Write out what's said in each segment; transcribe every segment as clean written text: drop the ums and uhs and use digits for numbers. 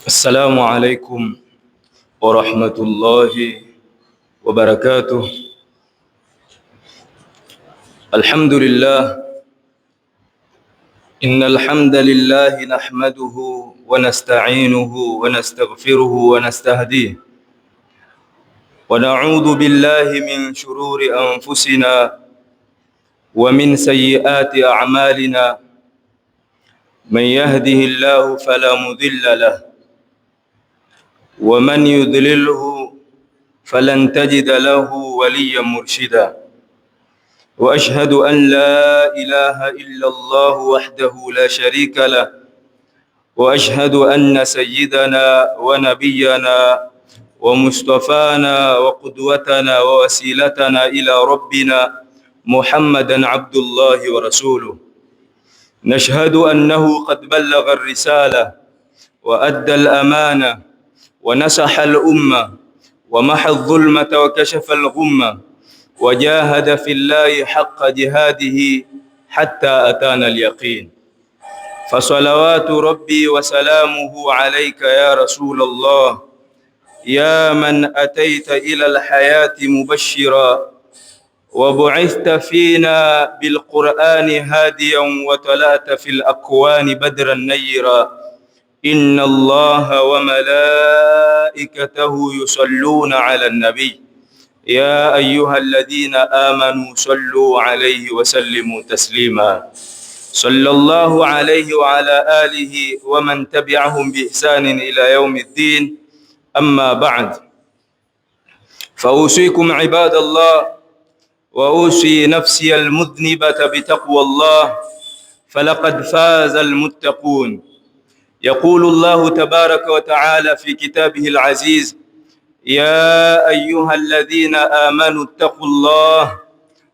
السلام عليكم ورحمة الله وبركاته. الحمد لله، إن الحمد لله نحمده ونستعينه ونستغفره ونستهديه، ونعوذ بالله من شرور أنفسنا ومن سيئات أعمالنا. من يهده الله فلا مضل له، ومن يضلله فلن تجد له وليا مرشدا. وأشهد أن لا إله إلا الله وحده لا شريك له، وأشهد أن سيدنا ونبينا ومصطفانا وقدوتنا ووسيلتنا إلى ربنا محمدا عبد الله ورسوله. نشهد أنه قد بلغ الرسالة وأدى الأمانة ونصح الأمة ومحى الظلمة وكشف الغمة، وجاهد في الله حق جهاده حتى أتانا اليقين. فصلوات ربي وسلامه عليك يا رسول الله، يا من أتيت إلى الحياة مبشرا، وبعثت فينا بالقرآن هاديا، وطلعت في الأكوان بدرا نيرا. إن الله وملائكته يصلون على النبي، يا أيها الذين آمنوا صلوا عليه وسلموا تسليما. صلى الله عليه وعلى آله ومن تبعهم بإحسان إلى يوم الدين. أما بعد، فأوصيكم عباد الله وأوصي نفسي المذنبة بتقوى الله، فلقد فاز المتقون. يقول الله تبارك وتعالى في كتابه العزيز: يا أيها الذين آمنوا اتقوا الله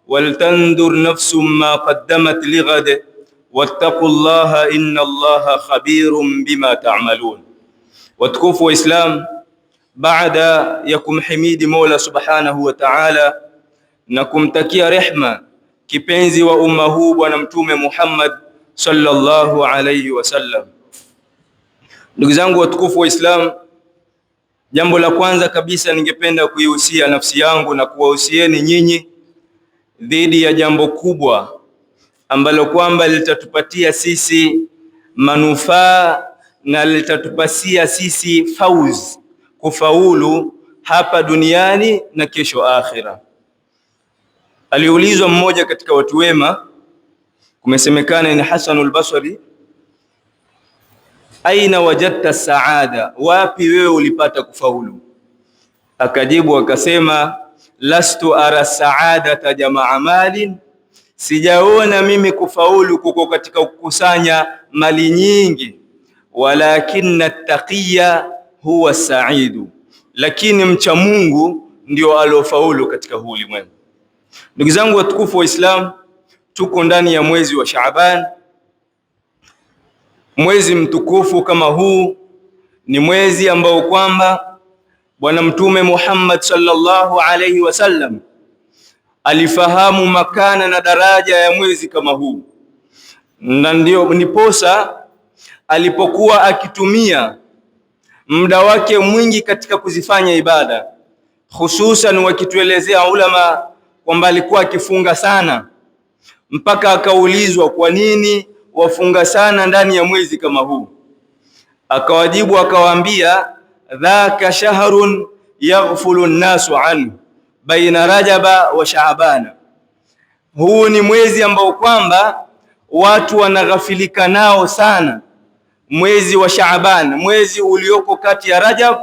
ولتنظر نفس ما قدمت لغد واتقوا الله إن الله خبير بما تعملون. وتكفوا إسلام، بعد يكم حميد مولى سبحانه وتعالى نكم تكيا رحمة kipenzi wa umma huu Bwana Mtume Muhammad sallallahu alayhi wasallam. Ndugu zangu watukufu wa Islam, jambo la kwanza kabisa ningependa kuihusia nafsi yangu na kuwahusieni nyinyi dhidi ya jambo kubwa ambalo kwamba litatupatia sisi manufaa na litatupasia sisi kufaulu hapa duniani na kesho akhira. Aliulizwa mmoja katika watu wema, kumesemekana ni Hasanul Basri, aina wajadta saada, wapi wewe ulipata kufaulu? Akajibu akasema, lastu ara saadata jamaa malin, sijaona mimi kufaulu kuko katika kukusanya mali nyingi, walakinna taqiya huwa saidu, lakini mcha Mungu ndio alofaulu katika huu ulimwengu. Ndugu zangu watukufu wa Islam, tuko ndani ya mwezi wa Shaaban. Mwezi mtukufu kama huu ni mwezi ambao kwamba Bwana Mtume Muhammad sallallahu alayhi wasallam alifahamu makana na daraja ya mwezi kama huu, na ndio niposa alipokuwa akitumia muda wake mwingi katika kuzifanya ibada, hususan wakituelezea ulama kwamba alikuwa akifunga sana, mpaka akaulizwa kwa nini wafunga sana ndani ya mwezi kama huu. Akawajibu akawaambia, dhaka shahrun yaghfulu an-nasu anhu baina Rajaba wa Shaabana, huu ni mwezi ambao kwamba watu wanaghafilika nao sana, mwezi wa Shaaban, mwezi ulioko kati ya Rajab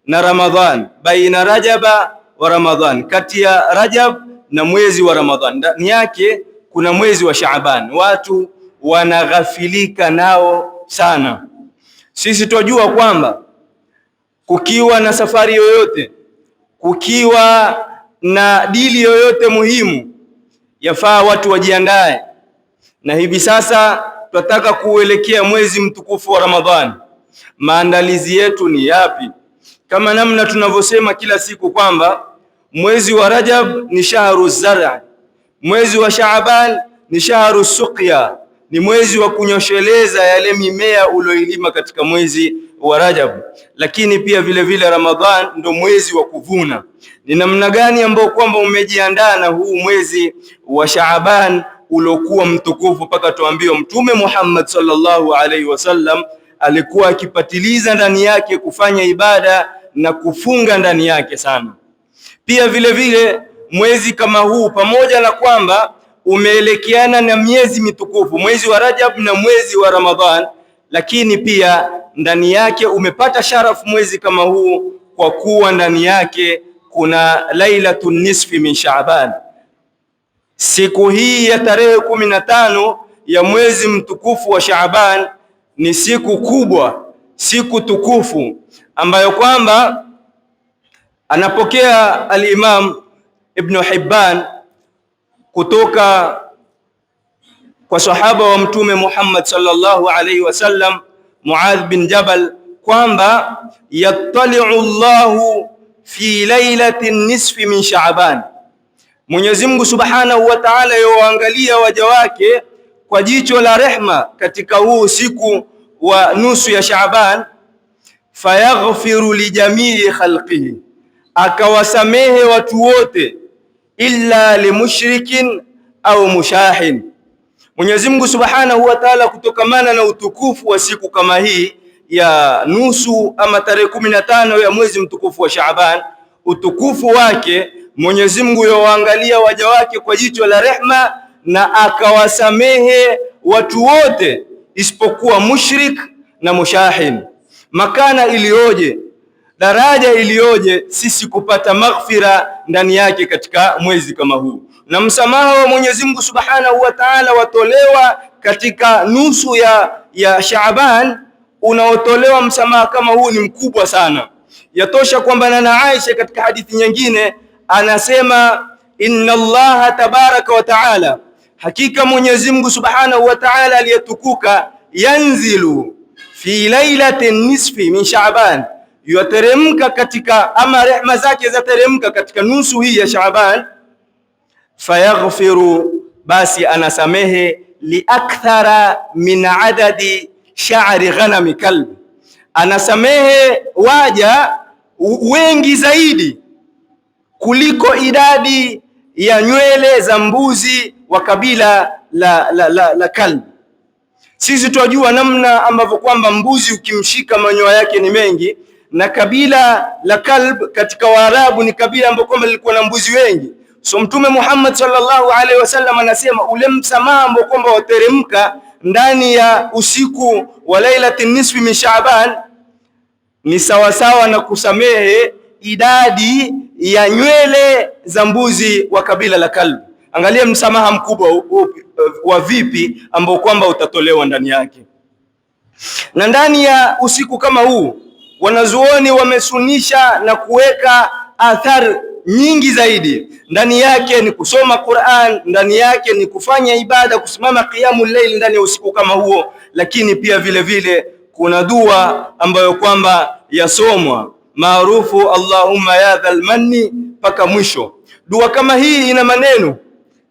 na Ramadhan, baina Rajaba wa Ramadhan, kati ya Rajab na mwezi wa Ramadhan, ndani yake kuna mwezi wa Shaaban, watu wanaghafilika nao sana. Sisi tunajua kwamba kukiwa na safari yoyote, kukiwa na dili yoyote muhimu, yafaa watu wajiandae. Na hivi sasa tunataka kuelekea mwezi mtukufu wa Ramadhani. Maandalizi yetu ni yapi? Kama namna tunavyosema kila siku kwamba mwezi wa Rajab ni shahru zara, mwezi wa Shaaban ni shahru suqya, ni mwezi wa kunyosheleza yale mimea ulioilima katika mwezi wa Rajab, lakini pia vile vile Ramadhan ndo mwezi wa kuvuna. Ni namna gani ambao kwamba umejiandaa na huu mwezi wa Shaaban uliokuwa mtukufu, mpaka tuambiwa Mtume Muhammad sallallahu alaihi wasallam alikuwa akipatiliza ndani yake kufanya ibada na kufunga ndani yake sana. Pia vile vile mwezi kama huu, pamoja na kwamba umeelekeana na miezi mitukufu, mwezi wa Rajab na mwezi wa Ramadhan, lakini pia ndani yake umepata sharafu mwezi kama huu kwa kuwa ndani yake kuna lailatun nisfi min Shaaban. Siku hii ya tarehe 15 ya mwezi mtukufu wa Shaaban ni siku kubwa, siku tukufu ambayo kwamba anapokea al-Imam Ibn Hibban kutoka kwa sahaba wa Mtume Muhammad sallallahu alaihi wasallam Muadh bin Jabal kwamba yattali'u Allahu fi lailatin nisfi min Shaaban, Mwenyezi Mungu Subhanahu wa Ta'ala yuangalia waja wake kwa jicho la rehma katika huu siku wa nusu ya Shaaban, fayaghfiru li jamii khalqihi, akawasamehe watu wote, illa limushrikin au mushahin. Mwenyezi Mungu Subhanahu wa Ta'ala kutokamana na utukufu wa siku kama hii ya nusu ama tarehe 15 ya mwezi mtukufu wa Shaaban, utukufu wake Mwenyezi Mungu yuangalia waja wake kwa jicho la rehma na akawasamehe watu wote isipokuwa mushrik na mushahin. Makana iliyoje, daraja iliyoje sisi kupata maghfira ndani yake katika mwezi kama huu, na msamaha wa Mwenyezi Mungu Subhanahu wa Ta'ala watolewa katika nusu ya Shaaban. Unaotolewa msamaha kama huu ni mkubwa sana. Yatosha kwamba na Aisha katika hadithi nyingine anasema inna Allaha tabaraka wa Ta'ala, hakika Mwenyezi Mungu Subhanahu wa Ta'ala aliyetukuka, yanzilu fi lailatin nisfi min Shaaban, yateremka katika, ama rehema zake zateremka katika nusu hii ya Shaaban, fayaghfiru, basi anasamehe, liakthara min adadi sha'ri ghanami kalbi, anasamehe waja wengi zaidi kuliko idadi ya nywele za mbuzi wa kabila la Kalb. Sisi tunajua namna ambavyo kwamba mbuzi ukimshika manyoya yake ni mengi, na kabila la Kalb katika Waarabu ni kabila ambalo kwamba lilikuwa na mbuzi wengi. So Mtume Muhammad sallallahu alaihi wasallam anasema ule msamaha ambao kwamba wateremka ndani ya usiku wa lailatin nisfi min Shaaban ni sawasawa na kusamehe idadi ya nywele za mbuzi wa kabila la Kalb. Angalia msamaha mkubwa wa vipi ambao kwamba utatolewa ndani yake. Na ndani ya usiku kama huu wanazuoni wamesunisha na kuweka athari nyingi zaidi. Ndani yake ni kusoma Qur'an, ndani yake ni kufanya ibada, kusimama qiyamul layl ndani ya usiku kama huo, lakini pia vile vile kuna dua ambayo kwamba yasomwa maarufu Allahumma ya dhal manni mpaka mwisho. Dua kama hii ina maneno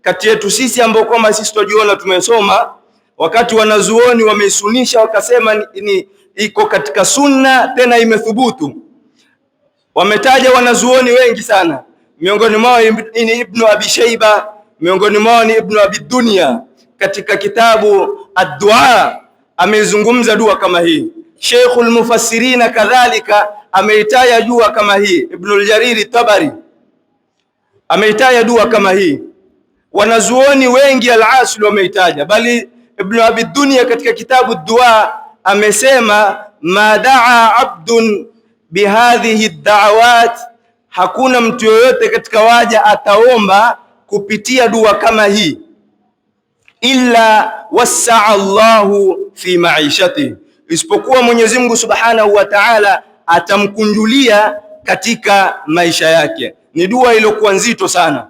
kati yetu sisi ambao kwamba sisi tujiona tumesoma, wakati wanazuoni wameisunisha wakasema ni iko katika sunna, tena imethubutu. Wametaja wanazuoni wengi sana, miongoni mwao ni Ibn Abi Shayba, miongoni mwao ni Ibn Abi Dunya. Katika kitabu Ad-Dua amezungumza dua kama hii. Sheikhul Mufassirina kadhalika ameitaja dua kama hii. Ibn al-Jariri Tabari ameitaja dua kama hii. Wanazuoni wengi al-Asl wameitaja, bali Ibn Abi Dunya katika kitabu Dua amesema ma daa abdun bihadhihi ad-da'awat, hakuna mtu yoyote katika waja ataomba kupitia dua kama hii illa wasaa Allahu fi maishati, isipokuwa Mwenyezi Mungu Subhanahu wa Ta'ala atamkunjulia katika maisha yake. Ni dua iliyokuwa nzito sana.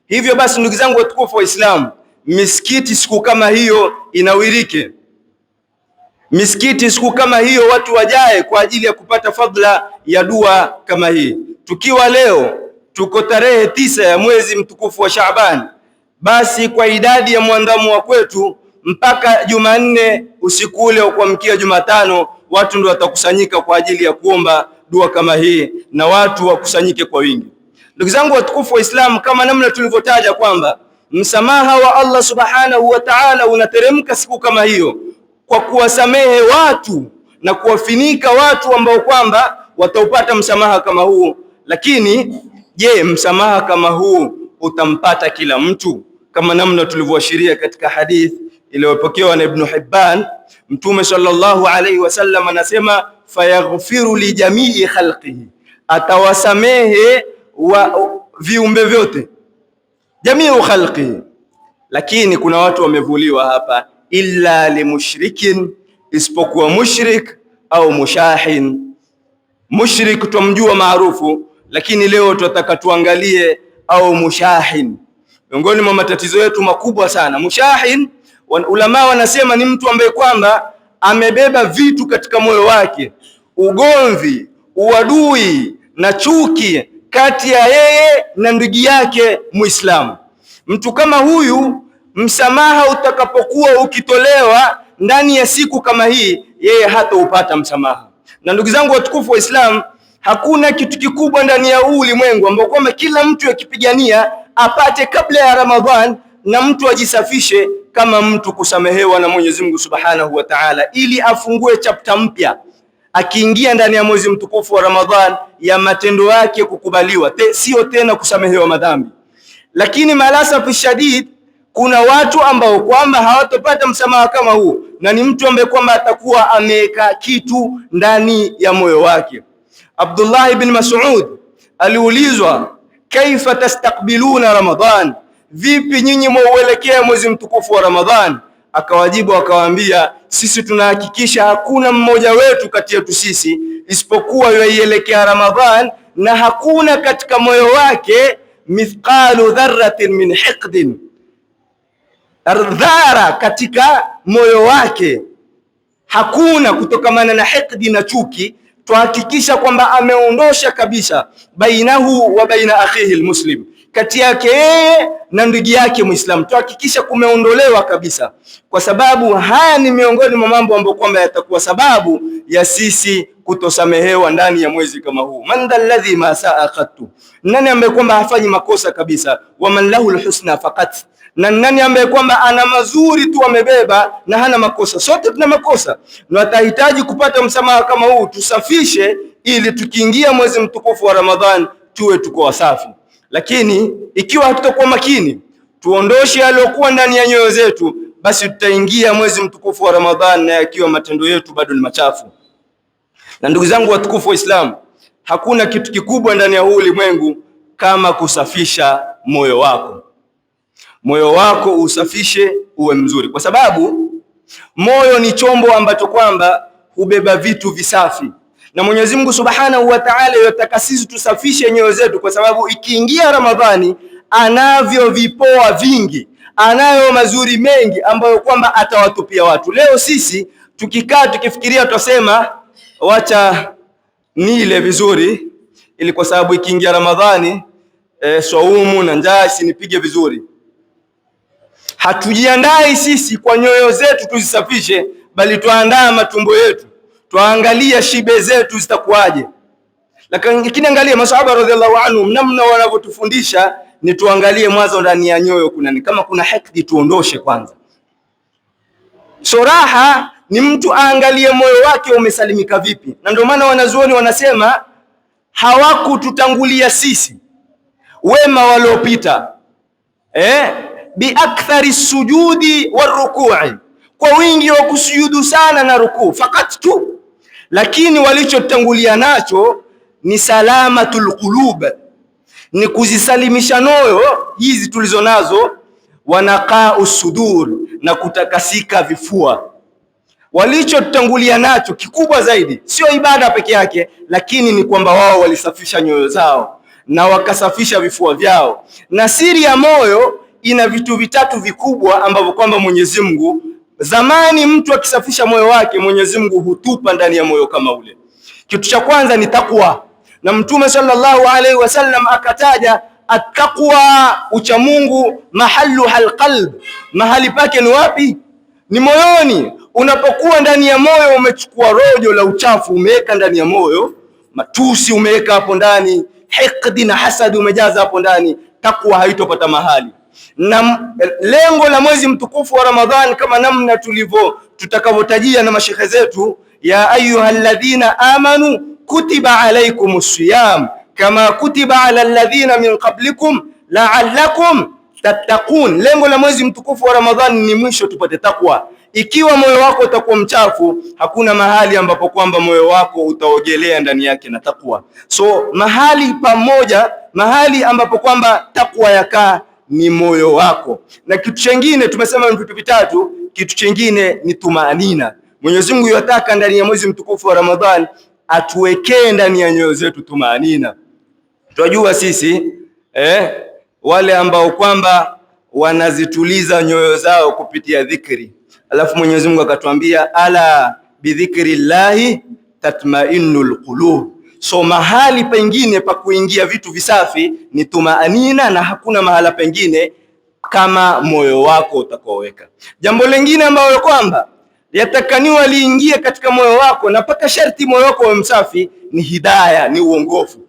Hivyo basi ndugu zangu watukufu wa Islam, misikiti siku kama hiyo inawirike. Misikiti siku kama hiyo watu wajae kwa ajili ya kupata fadla ya dua kama hii. Tukiwa leo tuko tarehe 9 ya mwezi mtukufu wa Shaaban, basi kwa idadi ya mwandamo wa kwetu mpaka Jumanne usiku ule wa kuamkia Jumatano watu ndio watakusanyika kwa ajili ya kuomba dua kama hii, na watu wakusanyike kwa wingi. Ndugu zangu watukufu wa Islam, kama namna tulivyotaja kwamba msamaha wa Allah subhanahu wa ta'ala unateremka siku kama hiyo kwa kuwasamehe watu na kuwafinika watu ambao kwamba wataupata msamaha kama huu. Lakini je, msamaha kama huu utampata kila mtu? Kama namna tulivyoashiria katika hadith iliyopokewa na Ibn Hibban, Mtume sallallahu alayhi wasallam anasema fayaghfiru li jamii khalqihi, atawasamehe wa viumbe vyote, jamii khalqihi. Lakini kuna watu wamevuliwa hapa, illa limushrikin, isipokuwa mushrik au mushahin. Mushrik tumjua maarufu, lakini leo tutataka tuangalie au mushahin. Miongoni mwa matatizo yetu makubwa sana, mushahin ulama wanasema ni mtu ambaye kwamba amebeba vitu katika moyo wake, ugomvi, uadui na chuki kati ya yeye na ndugu yake Muislamu. Mtu kama huyu, msamaha utakapokuwa ukitolewa ndani ya siku kama hii, yeye hataupata msamaha. Na ndugu zangu watukufu wa Islam, hakuna kitu kikubwa ndani ya huu ulimwengu ambao kwamba kila mtu akipigania apate kabla ya Ramadhan na mtu ajisafishe kama mtu kusamehewa na Mwenyezi Mungu Subhanahu wa Ta'ala, ili afungue chapter mpya akiingia ndani ya mwezi mtukufu wa Ramadhan ya matendo yake kukubaliwa, sio tena kusamehewa madhambi. Lakini malasafu shadid, kuna watu ambao kwamba hawatopata msamaha kama huu, na ni mtu ambaye kwamba atakuwa ameweka kitu ndani ya moyo wake. Abdullah ibn Mas'ud aliulizwa, kaifa tastaqbiluna Ramadhan, vipi nyinyi mwauelekea mwezi mtukufu wa Ramadhan? Akawajibu akawaambia, sisi tunahakikisha hakuna mmoja wetu kati yetu sisi isipokuwa yaielekea Ramadhan na hakuna katika moyo wake mithqalu dharratin min hiqdin, dhara katika moyo wake hakuna kutokamana na hiqdi na chuki. Tuhakikisha kwamba ameondosha kabisa bainahu wa baina akhihi almuslim, kati yake yeye na ndugu yake Muislamu, tuhakikisha kumeondolewa kabisa, kwa sababu haya ni miongoni mwa mambo ambayo kwamba yatakuwa sababu ya sisi kutosamehewa ndani ya mwezi kama huu. Man dhal ladhi ma saa qattu, nani ambaye kwamba hafanyi makosa kabisa? Wa man lahu alhusna faqat, na nani ambaye kwamba ana mazuri tu amebeba na hana makosa? Sote tuna makosa na tutahitaji kupata msamaha kama huu, tusafishe ili tukiingia mwezi mtukufu wa Ramadhan tuwe tuko wasafi. Lakini ikiwa hatutakuwa makini, tuondoshe yaliyokuwa ndani ya nyoyo zetu, basi tutaingia mwezi mtukufu wa Ramadhan na yakiwa matendo yetu bado ni machafu. Na ndugu zangu watukufu wa Islam, hakuna kitu kikubwa ndani ya huu ulimwengu kama kusafisha moyo wako. Moyo wako usafishe uwe mzuri, kwa sababu moyo ni chombo ambacho kwamba hubeba vitu visafi, na Mwenyezi Mungu Subhanahu wa Ta'ala yataka sisi tusafishe nyoyo zetu, kwa sababu ikiingia Ramadhani anavyo vipoa vingi, anayo mazuri mengi ambayo kwamba atawatupia watu. Leo sisi tukikaa tukifikiria tutasema wacha nile vizuri, ili kwa sababu ikiingia Ramadhani swaumu na njaa isinipige vizuri. Hatujiandai sisi kwa nyoyo zetu tuzisafishe, bali tuandaa matumbo yetu, tuangalia shibe zetu zitakuwaje. Lakini angalia masahaba radhiallahu anhum namna wanavyotufundisha ni tuangalie mwanzo ndani ya nyoyo kuna nini. Kama kuna hikdi tuondoshe kwanza. Soraha ni mtu aangalie moyo wake umesalimika vipi, na ndio maana wanazuoni wanasema hawakututangulia sisi wema waliopita bi akthari sujudi warukui, kwa wingi wa kusujudu sana na rukuu fakat tu, lakini walichotangulia nacho ni salamatul qulub, ni kuzisalimisha nyoyo hizi tulizo nazo, wanaqau sudur, na kutakasika vifua. Walichotangulia nacho kikubwa zaidi sio ibada peke yake, lakini ni kwamba wao walisafisha nyoyo zao na wakasafisha vifua vyao. Na siri ya moyo ina vitu vitatu vikubwa ambavyo kwamba Mwenyezi Mungu, zamani mtu akisafisha moyo wake, Mwenyezi Mungu hutupa ndani ya moyo kama ule. Kitu cha kwanza ni takwa, na Mtume sallallahu alaihi wasallam akataja at-taqwa, ucha Mungu, mahallu halqalb, mahali pake ni wapi? Ni moyoni. Unapokuwa ndani ya moyo umechukua rojo la uchafu umeweka ndani ya moyo, matusi umeweka hapo ndani, hikdi na hasadi umejaza hapo ndani, takwa haitopata mahali. Na lengo la mwezi mtukufu wa Ramadhani, kama namna tutakavyotajia na mashekhe zetu, ya ayyuhalladhina amanu kutiba alaykumus siyam kama kutiba ala alladhina min qablikum la'allakum tattaqun. Lengo la mwezi mtukufu wa Ramadhani ni mwisho tupate takwa. Ikiwa moyo wako utakuwa mchafu, hakuna mahali ambapo kwamba moyo wako utaogelea ndani yake na takwa. So mahali ambapo kwamba takwa yakaa ni moyo wako. Na kitu chengine tumesema ni vitu vitatu. Kitu chengine ni tumaanina. Mwenyezi Mungu yataka ndani ya mwezi mtukufu wa Ramadhani atuwekee ndani ya nyoyo zetu tumaanina. Tunajua sisi wale ambao kwamba wanazituliza nyoyo zao kupitia dhikri. Alafu Mwenyezi Mungu akatuambia ala bidhikrillahi tatma'innul qulub. So mahali pengine pa kuingia vitu visafi ni tumaanina, na hakuna mahala pengine kama moyo wako utakaoweka. Jambo lingine ambalo kwamba yatakaniwa liingie katika moyo wako, na paka sharti moyo wako uwe msafi, ni hidayah, ni uongofu.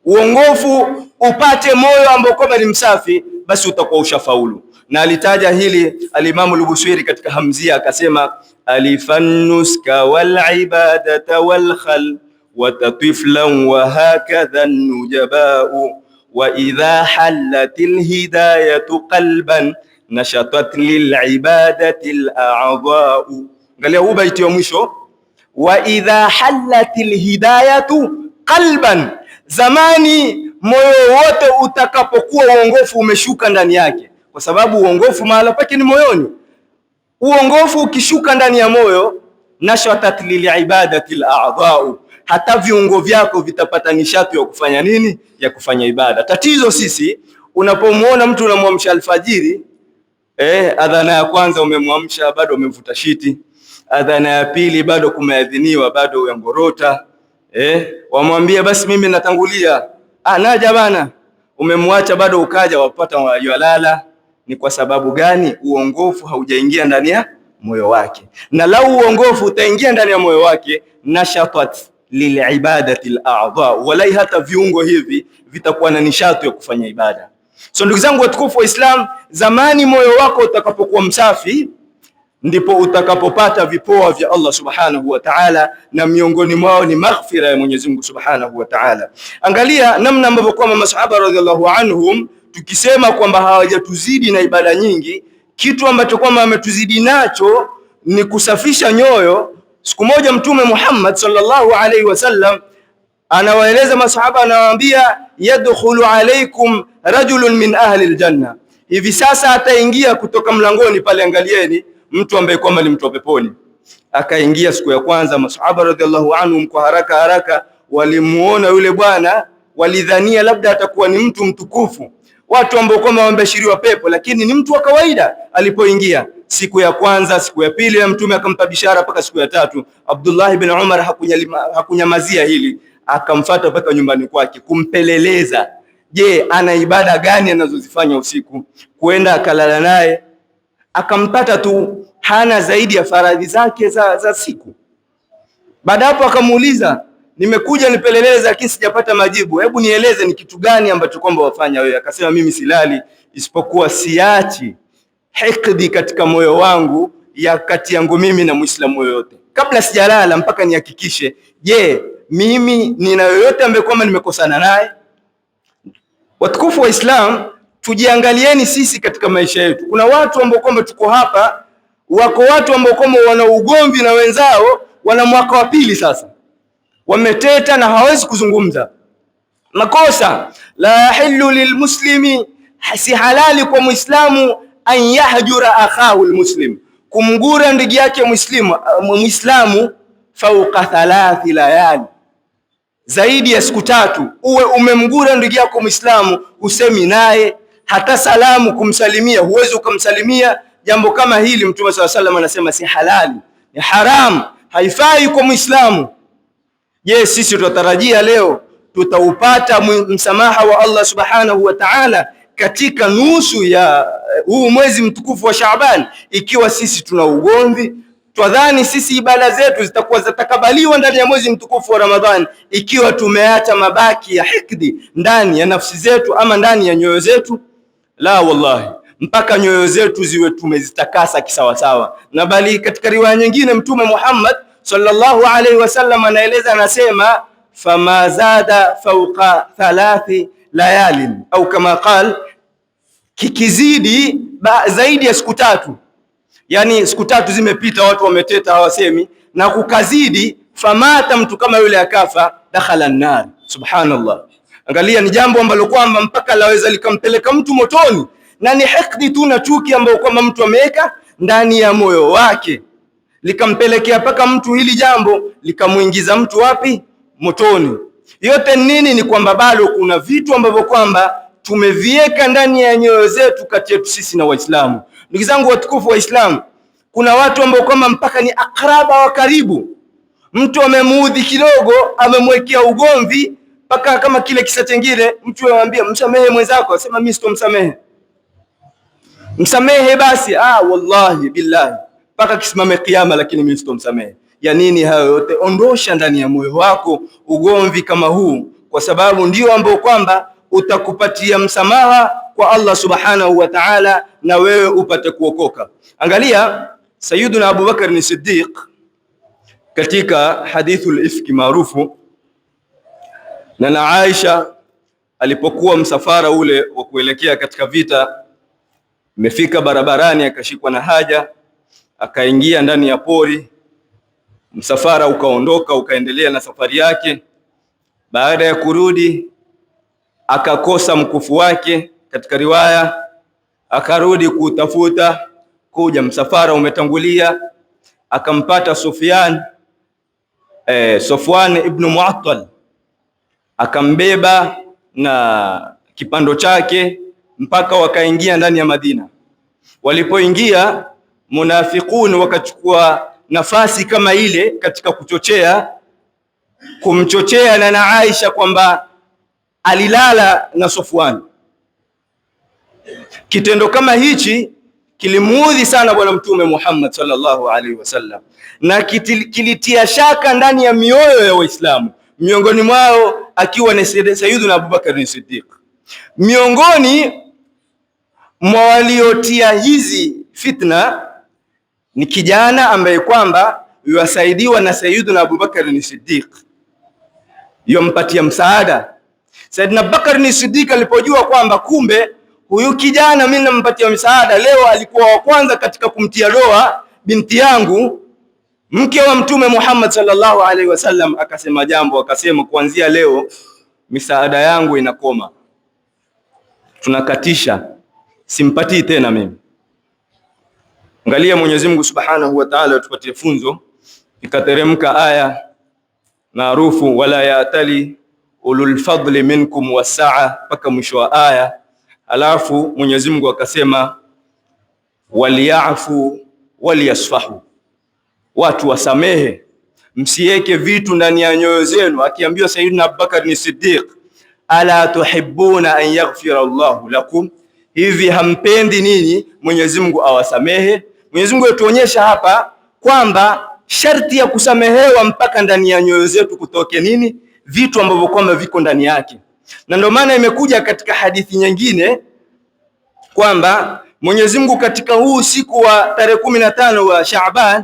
Uongofu upate moyo ambao kwamba ni msafi, basi utakuwa ushafaulu. Na alitaja hili al-Imam al-Busiri katika Hamzia, akasema alifannuska wal ibadata wal khal wa tatiflan wa hakadha nujabau wa idha hallatil hidayatu qalban nashatat lil ibadati al a'dha'u. Angalia huu baiti wa mwisho, wa idha hallatil hidayatu qalban. Zamani moyo wote utakapokuwa uongofu umeshuka ndani yake, kwa sababu uongofu mahala pake ni moyoni. Uongofu ukishuka ndani ya moyo, nashatat lil ibadati al a'dha'u, hata viungo vyako vitapata nishati ya kufanya nini? Ya kufanya ibada. Tatizo sisi, unapomuona mtu unamwamsha alfajiri, adhana ya kwanza umemwamsha bado umemvuta shiti, adhana ya pili bado kumeadhiniwa bado uyangorota, wamwambia basi mimi natangulia, naja bana, umemwacha bado ukaja wapata walala. Ni kwa sababu gani? Uongofu haujaingia ndani ya moyo wake. Na lau uongofu utaingia ndani ya moyo wake, nashatat lilibadati al-a'dha, walai hata viungo hivi vitakuwa na nishati ya kufanya ibada. So ndugu zangu watukufu wa Islam, zamani moyo wako utakapokuwa msafi, ndipo utakapopata vipoa vya Allah subhanahu wa ta'ala, na miongoni mwao ni maghfira ya Mwenyezi Mungu subhanahu wa ta'ala. Angalia namna ambavyo kwa masahaba radhiallahu anhum, tukisema kwamba hawajatuzidi na ibada nyingi, kitu ambacho kwamba ametuzidi nacho ni kusafisha nyoyo. Siku moja Mtume Muhammad sallallahu alaihi wasallam anawaeleza masahaba, anawaambia yadkhulu alaykum rajulun min ahli aljanna, hivi sasa ataingia kutoka mlangoni pale, angalieni, mtu ambaye kwamba ni mtu wa peponi. Akaingia siku ya kwanza, masahaba radhiallahu anhum kwa haraka haraka walimuona yule bwana, walidhania labda atakuwa ni mtu mtukufu, watu ambao kwamba wamebashiriwa pepo, lakini ni mtu wa kawaida. Alipoingia siku ya kwanza, siku ya pili, na Mtume akampa bishara mpaka siku ya tatu. Abdullah ibn Umar hakunyamazia hili, akamfuata mpaka nyumbani kwake kumpeleleza, je, ana ibada gani anazozifanya usiku. Kwenda akalala naye, akampata tu hana zaidi ya faradhi zake za siku. Baada hapo akamuuliza, nimekuja nipeleleze lakini sijapata majibu, hebu nieleze ni kitu gani ambacho kwamba wafanya wewe? Akasema, mimi silali isipokuwa siachi hikdi katika moyo wangu ya kati yangu mimi na Muislamu yoyote. Kabla sijalala mpaka nihakikishe, je, mimi nina yoyote ambaye kwamba nimekosana naye? Watukufu wa Islam, tujiangalieni sisi katika maisha yetu. Kuna watu ambao kwamba tuko hapa, wako watu ambao kwamba wana ugomvi na wenzao, wana mwaka wa pili sasa, wameteta na hawezi kuzungumza. Makosa la yahillu lilmuslimi, si halali kwa Muislamu an yahjura akhahu almuslim, kumgura ndugu yake Muislamu fauqa thalathi layali, zaidi ya siku tatu. Uwe umemgura ndugu yako Muislamu, usemi naye hata salamu kumsalimia huwezi ukamsalimia. Jambo kama hili Mtume sallallahu alaihi wasallam anasema si halali, ni haram, haifai kwa Muislamu. Je, sisi tutatarajia leo tutaupata msamaha wa Allah subhanahu wa ta'ala katika nusu ya huu mwezi mtukufu wa Shaaban, ikiwa sisi tuna ugomvi, Twadhani sisi ibada zetu zitakuwa zitakabaliwa ndani ya mwezi mtukufu wa Ramadhani ikiwa tumeacha mabaki ya hikdi ndani ya nafsi zetu ama ndani ya nyoyo zetu? La, wallahi, mpaka nyoyo zetu ziwe tumezitakasa kisawasawa. Na bali katika riwaya nyingine Mtume Muhammad sallallahu alaihi wasallam anaeleza, anasema fama zada fawqa 3 layalin au kama qal, kikizidi zaidi ya siku 3, yani siku 3 zimepita watu wameteta hawasemi, na kukazidi, famata, mtu kama yule akafa, dakhala an-nar. Subhanallah, angalia, ni jambo ambalo kwamba mpaka laweza likampeleka mtu motoni, na ni hikdi tu na chuki ambayo kwamba mtu ameweka ndani ya moyo wake, likampelekea paka mtu hili jambo likamuingiza mtu wapi? Motoni. Yote nini? Ni kwamba bado kuna vitu ambavyo kwamba tumeviweka ndani ya nyoyo zetu kati yetu sisi na Waislamu. Ndugu zangu watukufu Waislamu, kuna watu ambao kwamba mpaka ni akraba wa karibu, mtu amemuudhi kidogo, amemwekea ugomvi, paka kama kile kisa chengine, mtu anamwambia msamehe mwenzako, asema mimi sitomsamehe. Msamehe basi, wallahi billahi, paka kisimame kiyama, lakini mimi sitomsamehe. Ya nini hayo yote? Ondosha ndani ya moyo wako ugomvi kama huu, kwa sababu ndio ambao kwamba utakupatia msamaha kwa Allah subhanahu wa ta'ala, na wewe upate kuokoka. Angalia Sayyiduna Abu Bakar ni Siddiq katika hadithul ifki maarufu, na Aisha alipokuwa msafara ule wa kuelekea katika vita, imefika barabarani, akashikwa na haja, akaingia ndani ya pori, msafara ukaondoka, ukaendelea na safari yake. Baada ya kurudi akakosa mkufu wake, katika riwaya akarudi kutafuta, kuja msafara umetangulia, akampata Sufwan ibn Mu'attal, akambeba na kipando chake mpaka wakaingia ndani ya Madina. Walipoingia, munafiqun wakachukua nafasi kama ile katika kumchochea na Aisha kwamba alilala na Sufwan. Kitendo kama hichi kilimuudhi sana Bwana Mtume Muhammad sallallahu alaihi wasallam, na kilitia shaka ndani ya mioyo ya Waislamu, miongoni mwao akiwa ni Sayyiduna Abu Bakar ni Siddiq. Miongoni mwa waliotia hizi fitna ni kijana ambaye kwamba yuasaidiwa na Sayyiduna Abu Bakar ni Siddiq, yompatia msaada. Sayyidina Abu Bakar ni Siddiq alipojua kwamba kumbe huyu kijana mimi nampatia msaada, leo alikuwa wa kwanza katika kumtia doa binti yangu, mke wa Mtume Muhammad sallallahu alaihi wasallam, akasema jambo, akasema kuanzia leo misaada yangu inakoma, tunakatisha, simpatii tena mimi. Angalia, Mwenyezi Mungu Subhanahu wa Ta'ala atupatie funzo. Ikateremka aya maarufu, wala ya'tali ulul fadli minkum wasaa, mpaka mwisho wa aya. Alafu Mwenyezi Mungu akasema waliyafu waliyasfahu, watu wasamehe, msiweke vitu ndani ya nyoyo zenu. Akiambiwa Sayyidina Abubakar ni Siddiq, ala tuhibbuna an yaghfira Allahu lakum, hivi hampendi nini Mwenyezi Mungu awasamehe? Mwenyezi Mungu atuonyesha hapa kwamba sharti ya kusamehewa mpaka ndani ya nyoyo zetu kutoke nini? Vitu ambavyo kwamba viko ndani yake. Na ndio maana imekuja katika hadithi nyingine kwamba Mwenyezi Mungu katika huu siku wa tarehe 15 wa Shaaban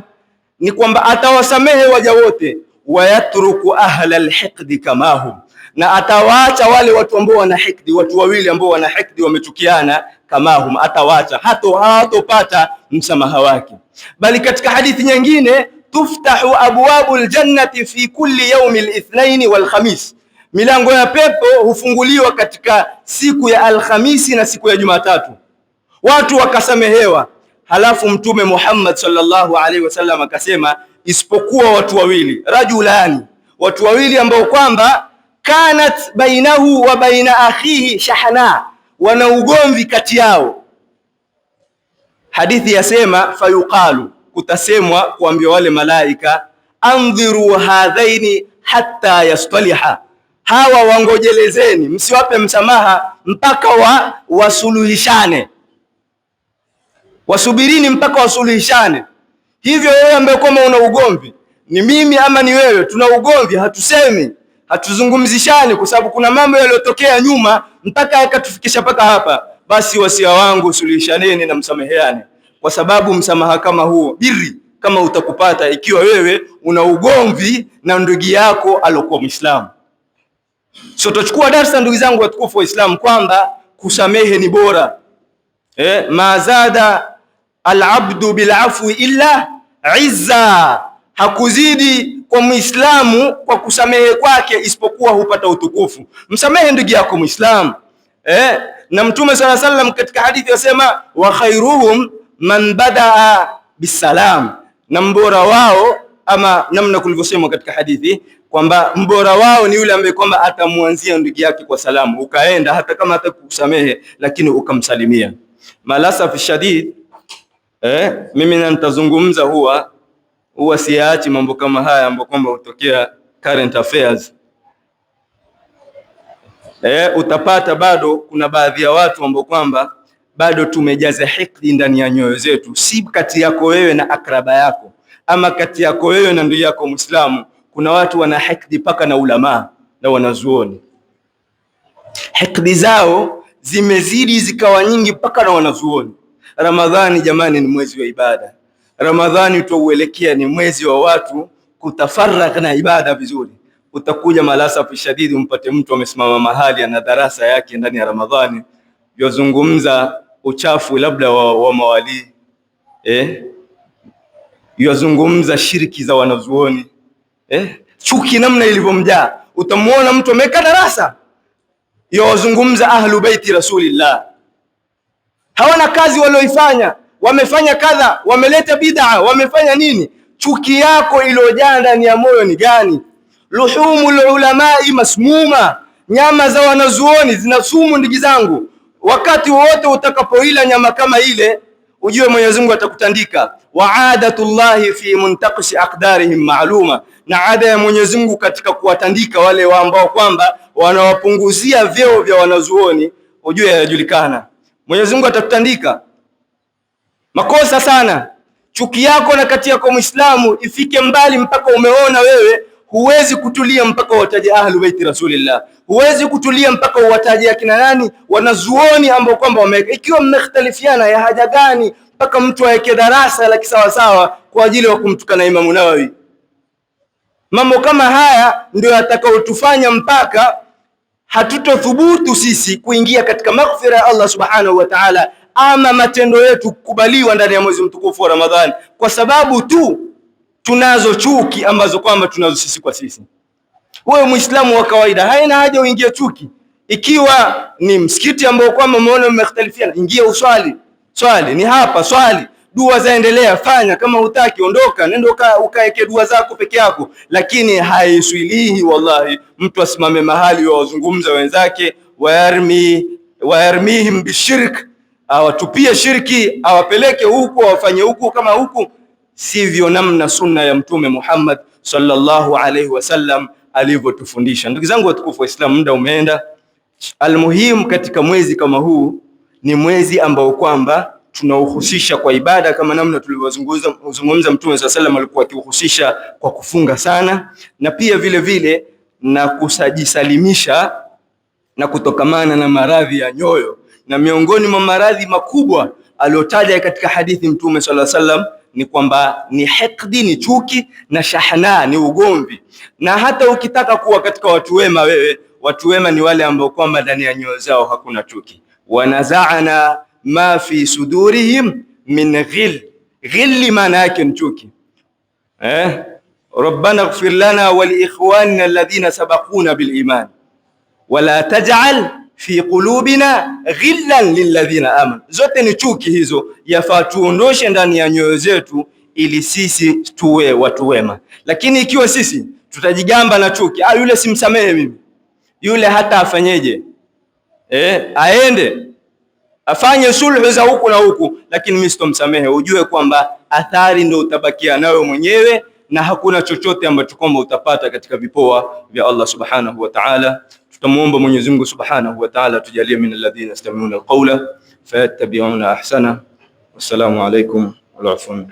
ni kwamba atawasamehe waja wote, wayatruku ahla alhiqdi kamahum, na atawaacha wale watu ambao wana hikdi, watu wawili ambao wana hikdi wamechukiana, kamahum, atawaacha, hatopata msamaha wake. Bali katika hadithi nyingine, tuftahu abwabul jannati fi kulli yawmil ithnain wal khamis, milango ya pepo hufunguliwa katika siku ya Alhamisi na siku ya Jumatatu, watu wakasamehewa. Halafu Mtume Muhammad sallallahu alaihi wasallam akasema isipokuwa watu wawili, rajulani, watu wawili ambao kwamba kanat bainahu wa baina akhihi shahna, wana ugomvi kati yao. Hadithi yasema fayuqalu, kutasemwa kuambia wale malaika, andhiru hadhaini hatta yastaliha, hawa wangojelezeni, msiwape msamaha mpaka wasuluhishane, wasubirini mpaka wasuluhishane. Hivyo wewe ambaye kama una ugomvi, ni mimi ama ni wewe, tuna ugomvi, hatusemi, hatuzungumzishani kwa sababu kuna mambo yaliyotokea nyuma mpaka yakatufikisha mpaka hapa, basi wasia wangu suluhishaneni na msameheane, kwa sababu msamaha kama huo biri kama utakupata ikiwa wewe una ugomvi na ndugu yako alokuwa Muislamu. So tutachukua darasa ndugu zangu watukufu wa Islam kwamba kusamehe ni bora. Mazada al-abdu bil-afwi illa izza, hakuzidi kwa Muislamu kwa kusamehe kwake isipokuwa hupata utukufu. Msamehe ndugu yako Muislamu. Na Mtume sallallahu alaihi wasallam katika hadithi yasema wa khairuhum man badaa bisalam, na mbora wao, ama namna kulivyosema katika hadithi kwamba mbora wao ni yule ambaye kwamba atamwanzia ndugu yake kwa salamu, ukaenda hata kama hatakusamehe lakini ukamsalimia. Malasafi shadid, mimi nitazungumza huwa siachi mambo kama haya ambapo kwamba hutokea current affairs. Utapata bado kuna baadhi ya watu ambao kwamba bado tumejaza hikdi ndani ya nyoyo zetu, si kati yako wewe na akraba yako ama kati yako wewe na ndugu yako Muislamu. Kuna watu wana hikdi paka na ulama na wanazuoni, hikdi zao zimezidi zikawa nyingi paka na wanazuoni. Ramadhani jamani, ni mwezi wa ibada. Ramadhani tuuelekea ni mwezi wa watu kutafaraka na ibada vizuri. Utakuja malasafi shadidi umpate mtu amesimama mahali ana darasa yake ndani ya Ramadhani yozungumza uchafu labda wa mawali, yozungumza shiriki za wanazuoni, chuki namna ilivyomjaa. Utamuona mtu ameka darasa yozungumza ahlu baiti rasulillah, hawana kazi walioifanya, wamefanya kadha, wameleta bid'a, wamefanya nini? Chuki yako iliyojaa ndani ya moyo ni gani? Luhumul ulamai masmuma, nyama za wanazuoni zina sumu ndugu zangu. Wakati wote utakapoila nyama kama ile, ujue Mwenyezi Mungu atakutandika. Wa adatullahi fi muntaqshi aqdarihim ma'luma, na ada ya Mwenyezi Mungu katika kuwatandika wale ambao kwamba wanawapunguzia vyeo vya wanazuoni, ujue yajulikana. Mwenyezi Mungu atakutandika. Makosa sana. Chuki yako na kati yako Muislamu ifike mbali mpaka umeona wewe huwezi kutulia mpaka wataje ahlu baiti rasulillah, huwezi kutulia mpaka wataje akina nani wanazuoni ambao kwamba wameweka. Ikiwa mmekhtalifiana ya haja gani mpaka mtu aweke darasa la kisawasawa kwa ajili ya kumtukana Imam Nawawi? Mambo kama haya ndio yatakayotufanya mpaka hatutothubutu sisi kuingia katika maghfira ya Allah subhanahu wa ta'ala, ama matendo yetu kukubaliwa ndani ya mwezi mtukufu wa Ramadhani, kwa sababu tu tunazo chuki ambazo kwamba tunazo sisi kwa sisi. Wewe Muislamu wa kawaida haina haja uingie chuki. Ikiwa ni msikiti ambao kwamba umeona mmekhtalifiana, ingia uswali. Swali ni hapa, swali, dua zaendelea, fanya. Kama hutaki ondoka, nenda ukaeke dua zako peke yako. Lakini haiswilihi wallahi mtu asimame mahali wazungumza wenzake, wayarmihim bishirk, awatupie shirki, awapeleke huko, awafanye huko kama huko. Sivyo namna sunna ya Mtume Muhammad sallallahu alaihi wasallam alivyotufundisha. Ndugu zangu watukufu wa Islam, muda umeenda. Almuhim, katika mwezi kama huu ni mwezi ambao kwamba tunauhusisha kwa ibada kama namna tulivyozungumza. Mtume sallallahu alaihi wasallam alikuwa akihusisha kwa kufunga sana, na pia vile vile na kusajisalimisha na kutokamana na maradhi ya nyoyo. Na miongoni mwa maradhi makubwa aliyotaja katika hadithi Mtume sallallahu alaihi wasallam ni kwamba ni hikdi, ni chuki, na shahna, ni ugomvi. Na hata ukitaka kuwa katika watu wema, wewe watu wema ni wale ambao kwamba ndani ya nyoyo zao hakuna chuki. Wanaza'ana ma fi sudurihim min ghil. Ghil maana yake ni chuki. Rabbana ighfir lana wa li ikhwanina alladhina sabaquna bil iman wala taj'al fi qulubina ghillan lilladhina amanu. Zote ni chuki hizo, yafaa tuondoshe ndani ya nyoyo zetu ili sisi tuwe watu wema. Lakini ikiwa sisi tutajigamba na chuki, yule simsamehe mimi, yule hata afanyeje, aende afanye sulhu za huku na huku, lakini mimi sitomsamehe, ujue kwamba athari ndio utabakia nayo mwenyewe, na hakuna chochote ambacho kwamba utapata katika vipoa vya Allah subhanahu wa ta'ala. Tutamuomba Mwenyezi Mungu subhanahu wa ta'ala tujalie min alladhina yastami'una alqawla fayattabi'una ahsana. Wassalamu alaykum wa rahmatullahi.